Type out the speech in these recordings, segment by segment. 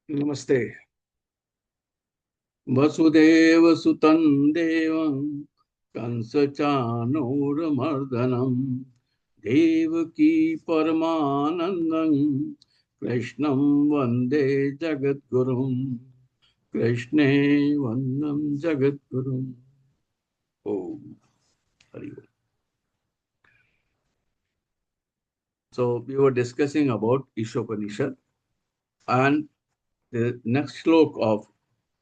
नमस्ते। वसुदेव सुतं देवं कंसचानूरमर्दनं देवकी परमानन्दं कृष्णं वन्दे जगद्गुरुं। कृष्णे वन्दं जगद्गुरुम्। ओम हरि ओम। So we were discussing about Ishopanishad, and the next slok of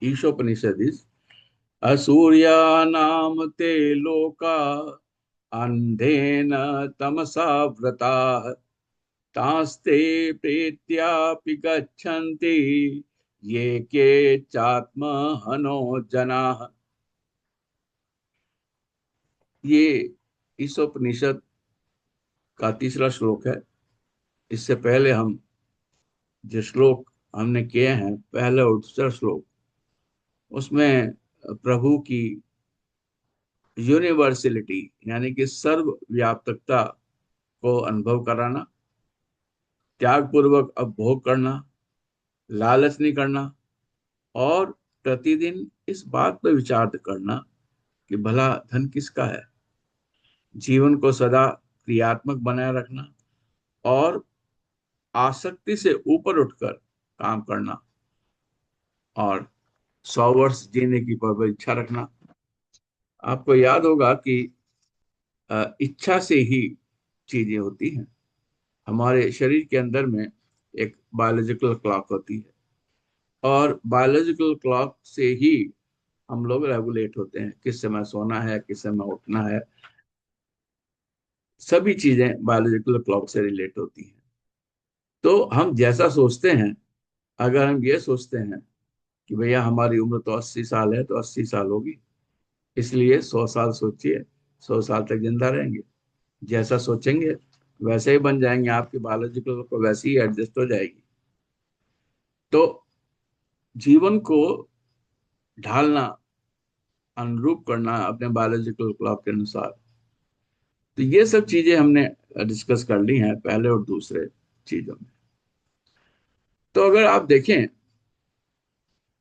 Ishopanishad is असूर्या नाम ते लोका अंधेन तमसा व्रताः तास्ते प्रेत्यापि गच्छन्ति ये के चात्महनो जनाः। ये इस उपनिषद का तीसरा श्लोक है। इससे पहले हम जो श्लोक हमने किए हैं, पहले और दूसरा श्लोक, उसमें प्रभु की यूनिवर्सलिटी यानी कि सर्वव्यापकता को अनुभव कराना, त्याग पूर्वक अब भोग करना, लालच नहीं करना, और प्रतिदिन इस बात पर विचार करना कि भला धन किसका है। जीवन को सदा क्रियात्मक बनाए रखना और आसक्ति से ऊपर उठकर काम करना, और 100 वर्ष जीने की प्रबल इच्छा रखना। आपको याद होगा कि इच्छा से ही चीजें होती हैं। हमारे शरीर के अंदर में एक बायोलॉजिकल क्लॉक होती है, और बायोलॉजिकल क्लॉक से ही हम लोग रेगुलेट होते हैं, किस समय सोना है, किस समय उठना है। सभी चीजें बायोलॉजिकल क्लॉक से रिलेट होती हैं। तो हम जैसा सोचते हैं, अगर हम ये सोचते हैं कि भैया हमारी उम्र तो 80 साल है, तो 80 साल होगी, इसलिए 100 साल सोचिए, 100 साल तक जिंदा रहेंगे। जैसा सोचेंगे वैसे ही बन जाएंगे, आपकी बायोलॉजिकल क्लॉक वैसे ही एडजस्ट हो जाएगी। तो जीवन को ढालना, अनुरूप करना अपने बायोलॉजिकल क्लॉक के अनुसार, तो ये सब चीजें हमने डिस्कस कर ली हैं पहले और दूसरे चीजों में। तो अगर आप देखें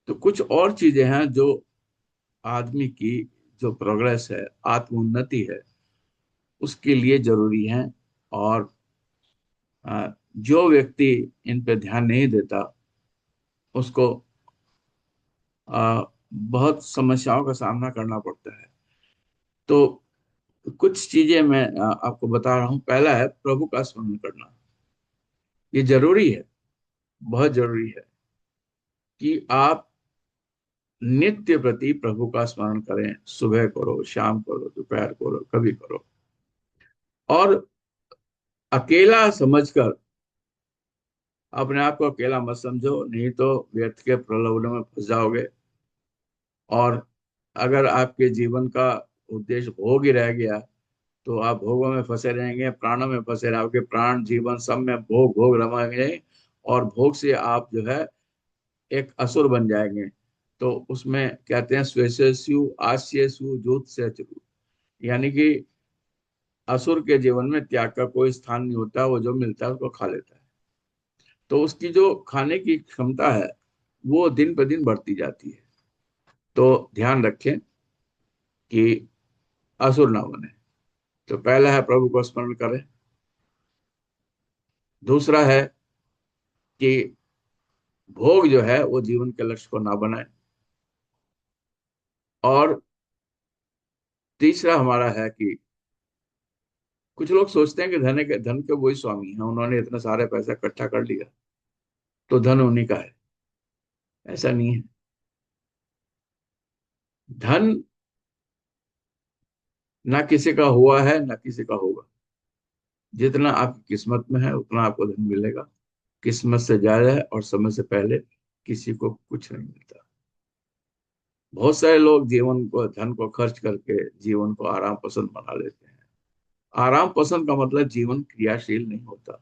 तो कुछ और चीजें हैं जो आदमी की जो प्रोग्रेस है, आत्मोन्नति है, उसके लिए जरूरी है। और जो व्यक्ति इन पे ध्यान नहीं देता, उसको बहुत समस्याओं का सामना करना पड़ता है। तो कुछ चीजें मैं आपको बता रहा हूँ। पहला है प्रभु का स्मरण करना। ये जरूरी है, बहुत जरूरी है कि आप नित्य प्रति प्रभु का स्मरण करें। सुबह करो, शाम करो, दोपहर करो, कभी करो। और अकेला समझकर अपने आप को अकेला मत समझो, नहीं तो व्यर्थ के प्रलोभनों में फंस जाओगे। और अगर आपके जीवन का उद्देश्य भोग ही रह गया, तो आप भोगों में फंसे रहेंगे, प्राणों में फंसे रहोगे। प्राण जीवन सब में भोग भोग रमाएंगे, और भोग से आप जो है एक असुर बन जाएंगे। तो उसमें कहते हैं स्वेशु आस्यसु जूत से, यानी कि असुर के जीवन में त्याग का कोई स्थान नहीं होता, वो जो मिलता है उसको खा लेता है। तो उसकी जो खाने की क्षमता है वो दिन पर दिन बढ़ती जाती है। तो ध्यान रखें कि असुर ना बने। तो पहला है प्रभु को स्मरण करें। दूसरा है कि भोग जो है वो जीवन के लक्ष्य को ना बनाए। और तीसरा हमारा है कि कुछ लोग सोचते हैं कि धन के वही स्वामी हैं, उन्होंने इतना सारे पैसा इकट्ठा कर लिया तो धन उन्हीं का है। ऐसा नहीं है। धन ना किसी का हुआ है ना किसी का होगा। जितना आपकी किस्मत में है उतना आपको धन मिलेगा। किस्मत से ज्यादा है, और समय से पहले किसी को कुछ नहीं मिलता। बहुत सारे लोग जीवन को, धन को खर्च करके जीवन को आराम पसंद बना लेते हैं। आराम पसंद का मतलब जीवन क्रियाशील नहीं होता।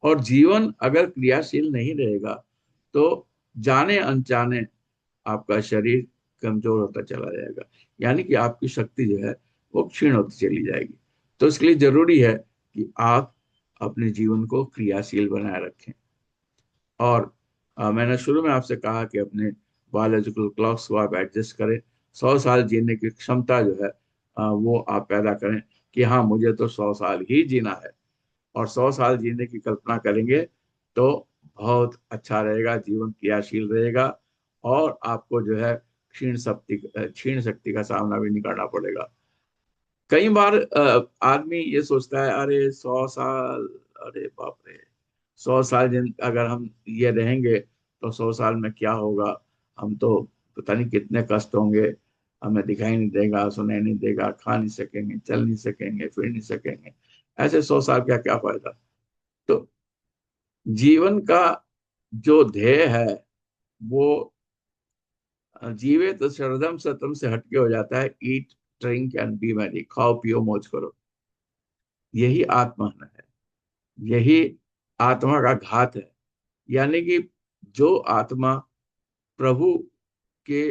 और जीवन अगर क्रियाशील नहीं रहेगा तो जाने अनजाने आपका शरीर कमजोर होता चला जाएगा, यानी कि आपकी शक्ति जो है वो क्षीण होती चली जाएगी। तो इसके लिए जरूरी है कि आप अपने जीवन को क्रियाशील बनाए रखें। और मैंने शुरू में आपसे कहा कि अपने बायोलॉजिकल क्लॉक्स को आप एडजस्ट करें। 100 साल जीने की क्षमता जो है वो आप पैदा करें कि हाँ, मुझे तो 100 साल ही जीना है। और 100 साल जीने की कल्पना करेंगे तो बहुत अच्छा रहेगा, जीवन क्रियाशील रहेगा। और आपको जो है क्षीण शक्ति का सामना भी नहीं करना पड़ेगा। कई बार आदमी ये सोचता है, अरे 100 साल, अरे बाप रे, 100 साल जिन अगर हम ये रहेंगे तो 100 साल में क्या होगा। हम तो पता नहीं कितने कष्ट होंगे, हमें दिखाई नहीं देगा, सुनाई नहीं देगा, खा नहीं सकेंगे, चल नहीं सकेंगे, फिर नहीं सकेंगे। ऐसे 100 साल का क्या फायदा। तो जीवन का जो ध्येय है वो जीवे तो शरदम सतम से हटके हो जाता है। ईट, ड्रिंक एंड बी मैरी, खाओ पियो मौज करो। यही आत्महन है, यही आत्मा का घात है। यानी कि जो आत्मा प्रभु के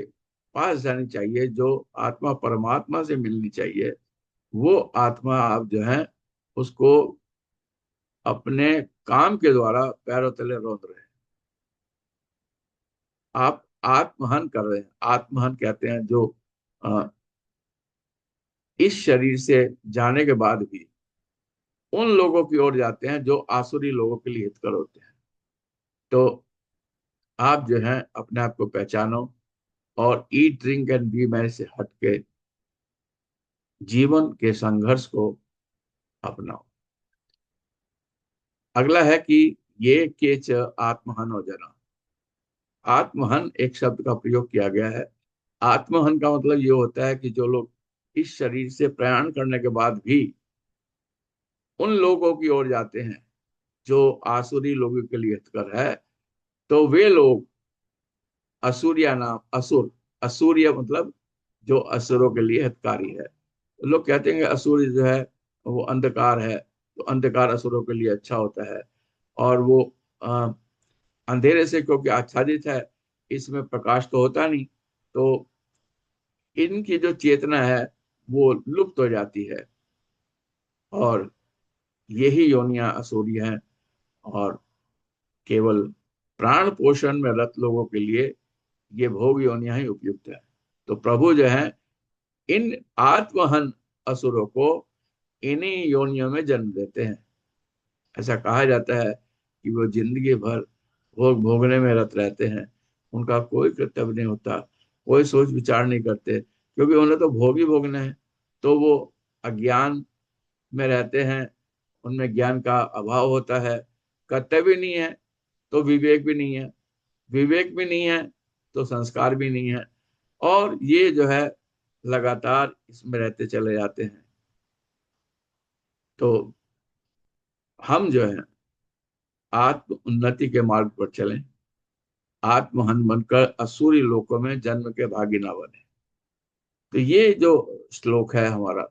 पास जानी चाहिए, जो आत्मा परमात्मा से मिलनी चाहिए, वो आत्मा आप जो है उसको अपने काम के द्वारा पैरों तले रौंद रहे हैं। आप आत्महन कर रहे हैं। आत्महन कहते हैं जो अ, इस शरीर से जाने के बाद भी उन लोगों की ओर जाते हैं जो आसुरी लोगों के लिए हितकर होते हैं। तो आप जो है अपने आप को पहचानो और eat drink and B Mary से हट के जीवन के संघर्ष को अपनाओ। अगला है कि ये केच आत्महन हो जाना। आत्महन एक शब्द का प्रयोग किया गया है। आत्महन का मतलब ये होता है कि जो लोग इस शरीर से प्रयाण करने के बाद भी उन लोगों की ओर जाते हैं जो आसुरी लोगों के लिए हितकर है, तो वे लोग असुरिया नाम असुर, असुरिया मतलब जो असुरों के लिए हितकारी है। लोग कहते हैं कि असुर जो है वो अंधकार है, तो अंधकार असुरों के लिए अच्छा होता है। और वो अ, अंधेरे से क्योंकि आच्छादित है, इसमें प्रकाश तो होता नहीं, तो इनकी जो चेतना है वो लुप्त हो जाती है। और यही योनियां असुरी हैं। और केवल प्राण पोषण में रत लोगों के लिए ये भोग योनियां ही उपयुक्त है। तो प्रभु जो है इन आत्महन असुरों को इन्हीं योनियों में जन्म देते हैं। ऐसा कहा जाता है कि वो जिंदगी भर भोग भोगने में रत रहते हैं। उनका कोई कर्तव्य नहीं होता, कोई सोच विचार नहीं करते, क्योंकि उन्हें तो भोग ही भोगना है। तो वो अज्ञान में रहते हैं, उनमें ज्ञान का अभाव होता है। कर्तव्य नहीं है तो विवेक भी नहीं है, विवेक भी नहीं है तो संस्कार भी नहीं है। और ये जो है लगातार इसमें रहते चले जाते हैं। तो हम जो है आत्म उन्नति के मार्ग पर चलें, आत्महन बनकर असुरी लोकों में जन्म के भागी ना बने। तो ये जो श्लोक है हमारा,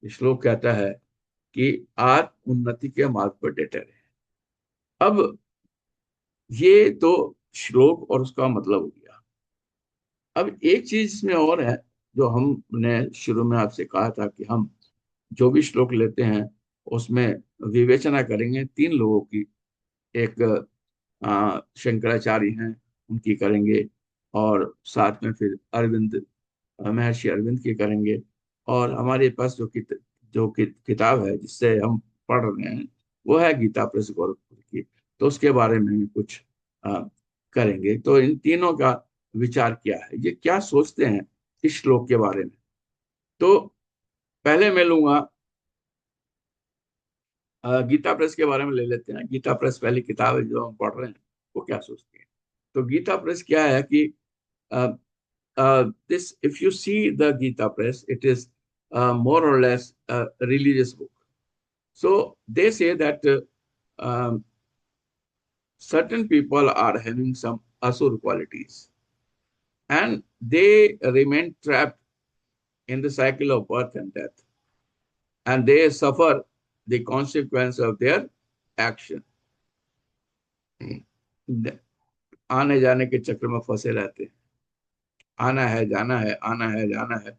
ये श्लोक कहता है कि आत्म उन्नति के मार्ग पर डटे रहे। अब ये तो श्लोक और उसका मतलब हो गया। अब एक चीज इसमें और है जो हमने शुरू में आपसे कहा था कि हम जो भी श्लोक लेते हैं उसमें विवेचना करेंगे तीन लोगों की। एक शंकराचार्य हैं, उनकी करेंगे। और साथ में फिर अरविंद, महर्षि अरविंद की करेंगे। और हमारे पास किताब है जिससे हम पढ़ रहे हैं, वो है गीता प्रेस गोरखपुर की। तो उसके बारे में भी कुछ अ, करेंगे। तो इन तीनों का विचार क्या है, ये क्या सोचते हैं इस श्लोक के बारे में। तो पहले मैं लूंगा गीता प्रेस के बारे में ले लेते हैं। गीता प्रेस पहली किताब है जो हम पढ़ रहे हैं, वो क्या सोचती है। तो गीता प्रेस क्या है कि this if you see the Gita press, it is more or less a religious book. So they say that certain people are having some asur qualities, and they remain trapped in the cycle of birth and death, and they suffer the consequence of their action. आने जाने के चक्र में फंसे रहते हैं। आना है जाना है, आना है जाना है।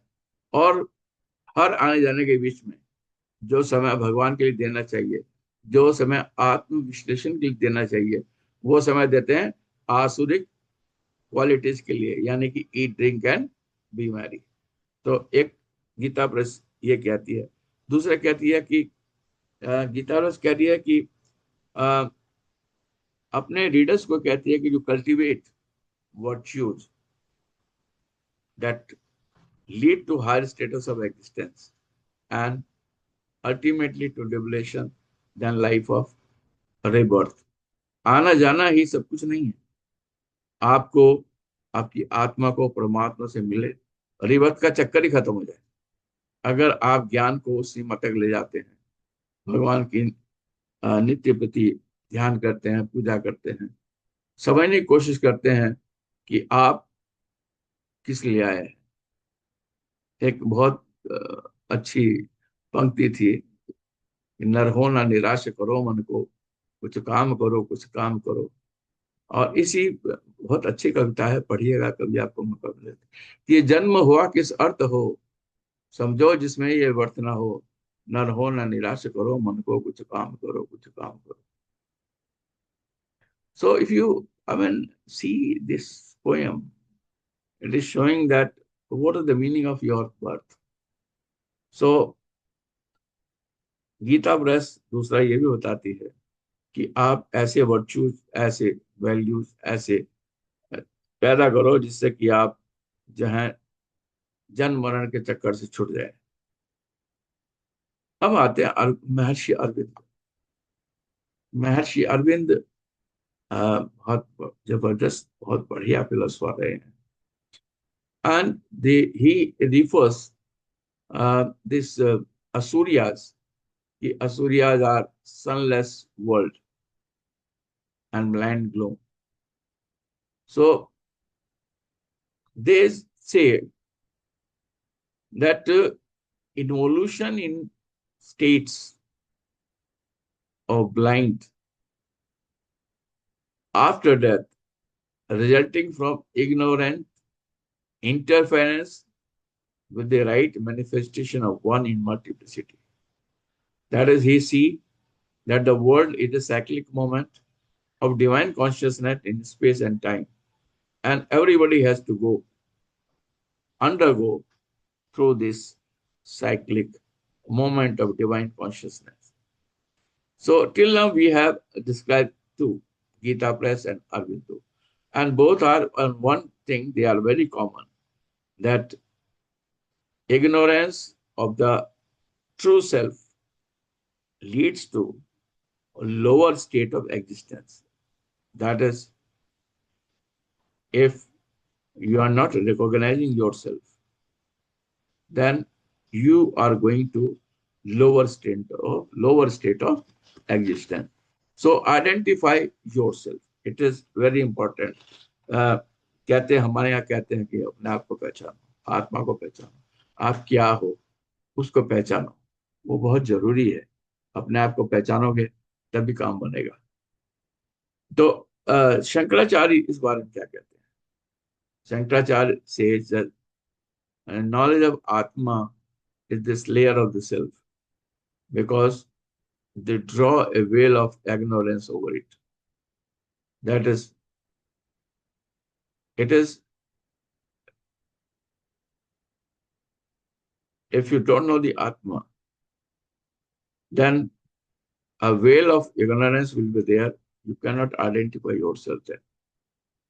और हर आने जाने के बीच में जो समय भगवान के लिए देना चाहिए, जो समय आत्म विश्लेषण के लिए देना चाहिए, वो समय देते हैं आसुरिक क्वालिटीज के लिए, यानी कि eat drink and B Mary. तो एक गीता प्रेस ये कहती है। दूसरा कहती है कि गीता प्रेस कहती है कि अ, अपने रीडर्स को कहती है कि जो cultivate virtues that lead to higher status of existence and ultimately to liberation then life of rebirth। आना जाना ही सब कुछ नहीं है। आपको आपकी आत्मा को परमात्मा से मिले, रिबर्थ का चक्कर ही खत्म हो जाए। अगर आप ज्ञान को उस सीमा तक ले जाते हैं, भगवान की नित्य प्रति ध्यान करते हैं, पूजा करते हैं, समझने की कोशिश करते हैं कि आप किस लिए आए हैं। एक बहुत अच्छी पंक्ति थी कि नर हो ना निराश करो मन को, कुछ काम करो कुछ काम करो। और इसी बहुत अच्छी कविता है, पढ़िएगा कभी आपको मौका मिले तो। ये जन्म हुआ किस अर्थ हो, समझो जिसमें ये व्यर्थ ना हो। नर हो ना निराश करो मन को, कुछ काम करो कुछ काम करो। So if you, I mean, see this poem, it is showing that what is the meaning of your birth. So Gita Press दूसरा ये भी बताती है कि आप ऐसे वर्च्यूज, ऐसे वैल्यूज, ऐसे पैदा करो जिससे कि आप जो है जन्म मरण के चक्कर से छुट जाए। अब आते हैं महर्षि अरविंद। महर्षि अरविंद बहुत जबरदस्त, बहुत बढ़िया फिलोसफर रहे हैं। And he refers this Asuryas. The Asuryas are sunless world and blind gloom. So they say that evolution in states of blind after death, resulting from ignorant interference with the right manifestation of one in multiplicity. That is, he see that the world is a cyclic moment of divine consciousness in space and time, and everybody has to undergo through this cyclic moment of divine consciousness. So till now we have described two, Gita Press and Arvindo, and both are on one thing, they are very common, that ignorance of the true self leads to a lower state of existence. That is, if you are not recognizing yourself, then you are going to lower state of existence. So identify yourself. It is very important. कहते हैं, हमारे यहाँ कहते हैं कि अपने आप को पहचानो, आत्मा को पहचानो, आप क्या हो उसको पहचानो। वो बहुत जरूरी है। अपने आप को पहचानोगे तभी काम बनेगा। तो शंकराचार्य इस बारे में क्या कहते हैं? शंकराचार्य से knowledge of Atma is this layer of the self, because they draw a veil of ignorance over it. That is, it is, if you don't know the Atma, then a veil of ignorance will be there. You cannot identify yourself then.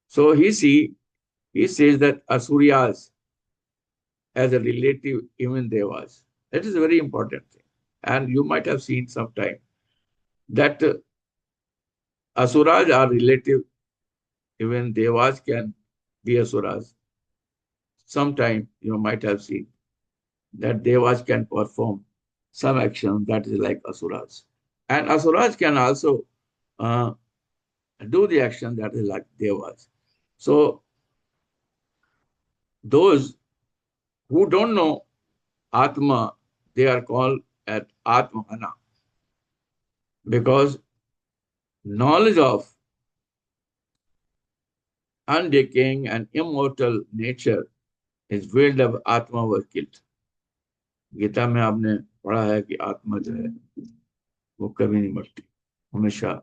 So he says that Asuryas as a relative, even Devas. That is a very important thing. And you might have seen sometime that Asuras are relative, even Devas can be Asuras. Sometime you might have seen that Devas can perform some action that is like Asuras. And Asuras can also uh, do the action that is like Devas. So those who don't know Atma, they are called at Atmahana, because knowledge of undecaying and immortal nature is veiled of Atma was killed. Gita में आपने पढ़ा है कि आत्मा जो है वो कभी नहीं मरती, हमेशा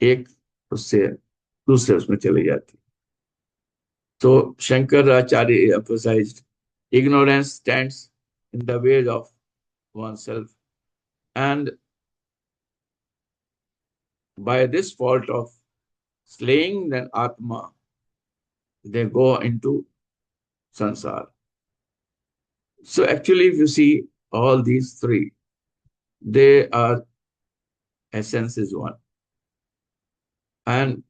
एक उससे दूसरे उसमें चली जाती। So Shankaracharya emphasized ignorance stands in the way of oneself, and by this fault of slaying the Atma, they go into sansar. So actually, if you see all these three, they are essence is one. And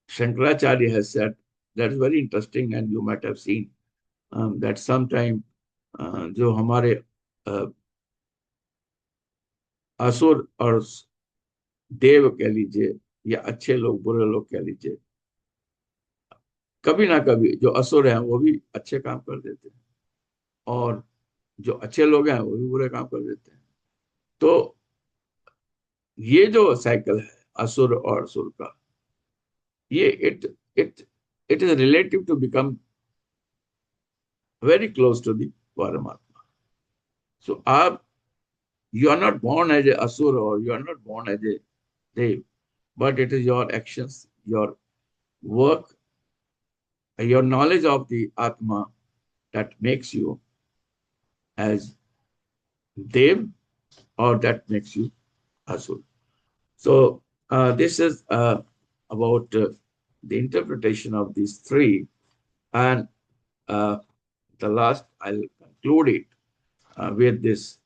Shankaracharya has said that's very interesting, and you might have seen that sometime जो हमारे असुर और देव कह लीजिए या अच्छे लोग बुरे लोग कह लीजिए, कभी ना कभी जो असुर हैं वो भी अच्छे काम कर देते हैं, और जो अच्छे लोग हैं वो भी बुरे काम कर देते हैं। तो ये जो साइकिल है असुर और सुर का, ये it it is relative to become very close to the परमात्मा। सो आप, you are not born as a asura or you are not born as a dev, but it is your actions, your work, your knowledge of the atma that makes you as dev, or that makes you asura. So this is about the interpretation of these three, and uh, the last I'll conclude it with this,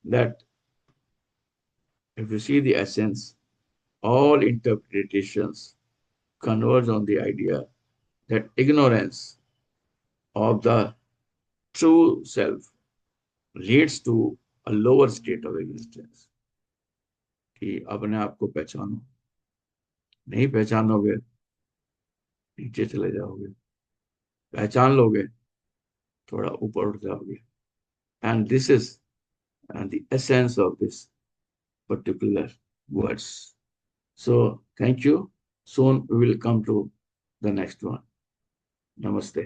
that if you see the essence, all interpretations converge on the idea that ignorance of the true self leads to a lower state of existence, कि अपने आप को पहचानो, नहीं पहचानोगे नीचे चले जाओगे, पहचान लोगे थोड़ा ऊपर उठ जाओगे। And this is the essence of this particular words. So thank you. Soon we will come to the next one. Namaste.